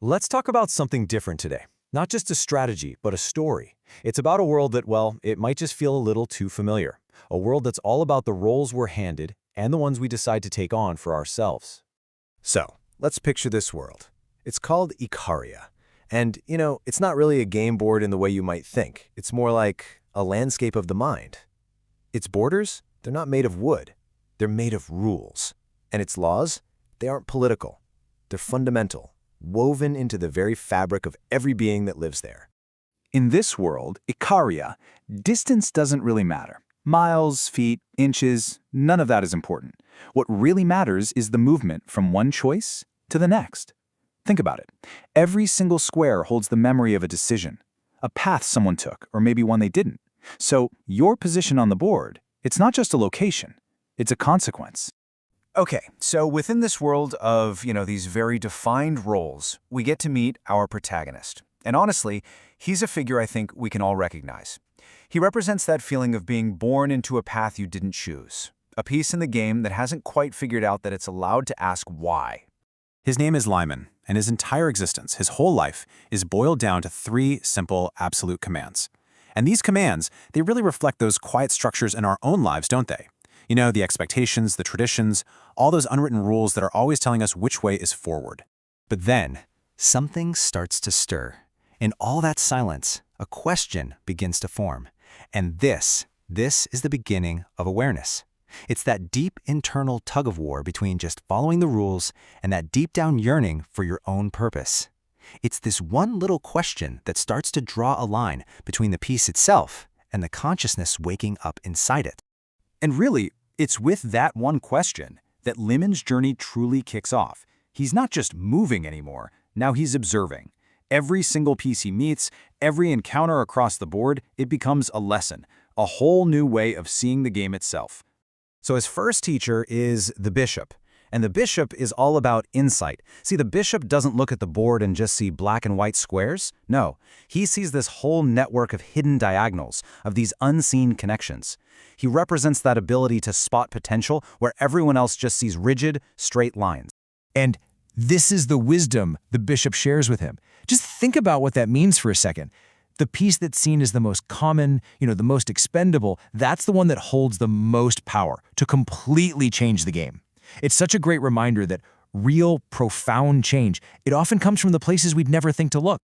Let's talk about something different today. Not just a strategy, but a story. It's about a world that, well, it might just feel a little too familiar. A world that's all about the roles we're handed and the ones we decide to take on for ourselves. So, let's picture this world. It's called Echarya. And, it's not really a game board in the way you might think. It's more like a landscape of the mind. Its borders, they're not made of wood. They're made of rules. And its laws, they aren't political. They're fundamental, woven into the very fabric of every being that lives there. In this world, Echarya, distance doesn't really matter. Miles, feet, inches, none of that is important. What really matters is the movement from one choice to the next. Think about it. Every single square holds the memory of a decision, a path someone took, or maybe one they didn't. So your position on the board, it's not just a location, it's a consequence. Okay, so within this world of, these very defined roles, we get to meet our protagonist. And honestly, he's a figure I think we can all recognize. He represents that feeling of being born into a path you didn't choose, a piece in the game that hasn't quite figured out that it's allowed to ask why. His name is Limen, and his entire existence, his whole life, is boiled down to three simple, absolute commands. And these commands, they really reflect those quiet structures in our own lives, don't they? The expectations, the traditions, all those unwritten rules that are always telling us which way is forward. But then, something starts to stir. In all that silence, a question begins to form. And this is the beginning of awareness. It's that deep internal tug-of-war between just following the rules and that deep-down yearning for your own purpose. It's this one little question that starts to draw a line between the piece itself and the consciousness waking up inside it. And really, it's with that one question that Limen's journey truly kicks off. He's not just moving anymore, now he's observing. Every single piece he meets, every encounter across the board, it becomes a lesson, a whole new way of seeing the game itself. So his first teacher is the bishop. And the bishop is all about insight. See, the bishop doesn't look at the board and just see black and white squares. No, he sees this whole network of hidden diagonals, of these unseen connections. He represents that ability to spot potential where everyone else just sees rigid, straight lines. And this is the wisdom the bishop shares with him. Just think about what that means for a second. The piece that's seen as the most common, the most expendable, that's the one that holds the most power to completely change the game. It's such a great reminder that real, profound change, it often comes from the places we'd never think to look.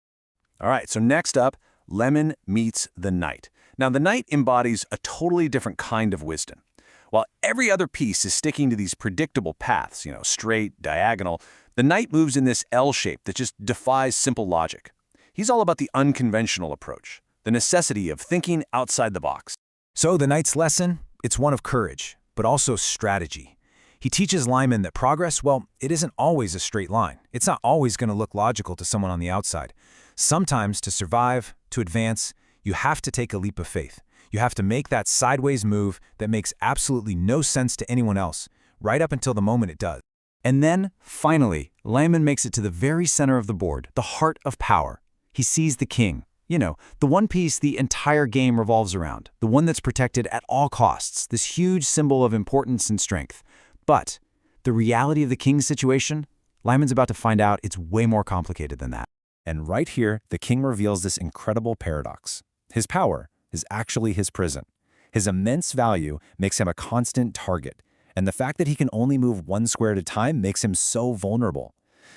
All right, so next up, Limen meets the knight. Now, the knight embodies a totally different kind of wisdom. While every other piece is sticking to these predictable paths, straight, diagonal, the knight moves in this L shape that just defies simple logic. He's all about the unconventional approach, the necessity of thinking outside the box. So the knight's lesson, it's one of courage, but also strategy. He teaches Limen that progress, well, it isn't always a straight line. It's not always going to look logical to someone on the outside. Sometimes to survive, to advance, you have to take a leap of faith. You have to make that sideways move that makes absolutely no sense to anyone else, right up until the moment it does. And then, finally, Limen makes it to the very center of the board, the heart of power. He sees the king. The one piece the entire game revolves around, the one that's protected at all costs, this huge symbol of importance and strength. But the reality of the king's situation, Limen's about to find out it's way more complicated than that. And right here, the king reveals this incredible paradox. His power is actually his prison. His immense value makes him a constant target. And the fact that he can only move one square at a time makes him so vulnerable.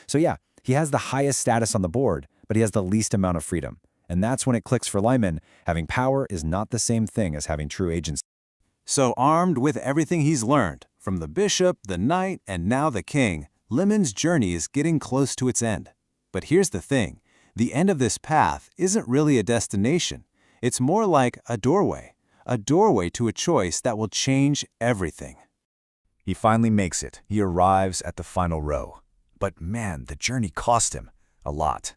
So yeah, he has the highest status on the board, but he has the least amount of freedom. And that's when it clicks for Limen. Having power is not the same thing as having true agency. So armed with everything he's learned, from the bishop, the knight, and now the king, Limen's journey is getting close to its end. But here's the thing. The end of this path isn't really a destination. It's more like a doorway to a choice that will change everything. He finally makes it. He arrives at the final row. But man, the journey cost him a lot.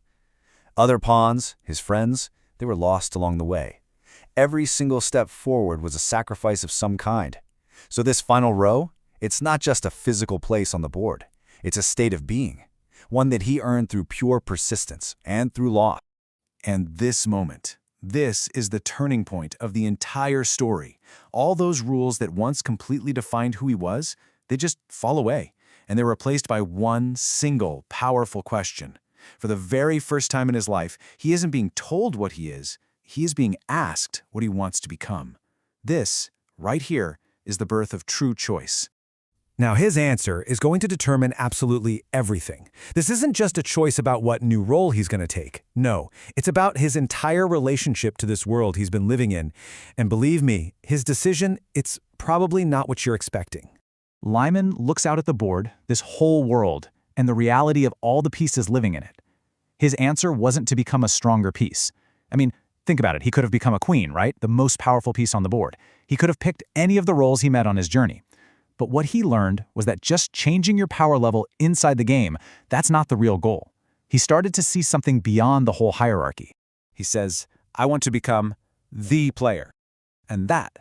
Other pawns, his friends, they were lost along the way. Every single step forward was a sacrifice of some kind. So this final row, it's not just a physical place on the board. It's a state of being, one that he earned through pure persistence and through loss. And this moment, this is the turning point of the entire story. All those rules that once completely defined who he was, they just fall away, and they're replaced by one single powerful question. For the very first time in his life, he isn't being told what he is being asked what he wants to become. This, right here, is the birth of true choice. Now, his answer is going to determine absolutely everything. This isn't just a choice about what new role he's going to take. No, it's about his entire relationship to this world he's been living in. And believe me, his decision, it's probably not what you're expecting. Limen looks out at the board, this whole world, and the reality of all the pieces living in it. His answer wasn't to become a stronger piece. I mean, think about it. He could have become a queen, right? The most powerful piece on the board. He could have picked any of the roles he met on his journey. But what he learned was that just changing your power level inside the game, that's not the real goal. He started to see something beyond the whole hierarchy. He says, I want to become the player. And that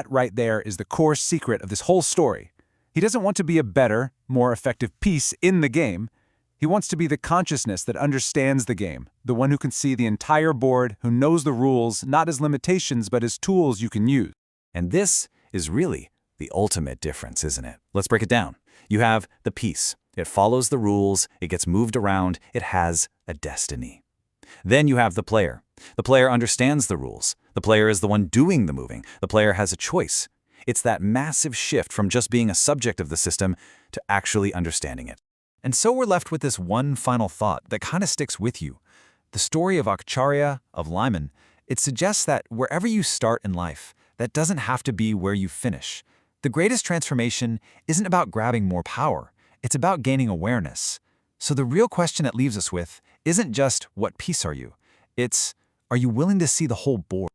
right there is the core secret of this whole story. He doesn't want to be a better, more effective piece in the game. He wants to be the consciousness that understands the game, the one who can see the entire board, who knows the rules, not as limitations, but as tools you can use. And this is really the ultimate difference, isn't it? Let's break it down. You have the piece. It follows the rules, it gets moved around, it has a destiny. Then you have the player. The player understands the rules. The player is the one doing the moving. The player has a choice. It's that massive shift from just being a subject of the system to actually understanding it. And so we're left with this one final thought that kind of sticks with you. The story of Echarya, of Limen, it suggests that wherever you start in life, that doesn't have to be where you finish. The greatest transformation isn't about grabbing more power. It's about gaining awareness. So the real question it leaves us with isn't just, what piece are you? It's, are you willing to see the whole board?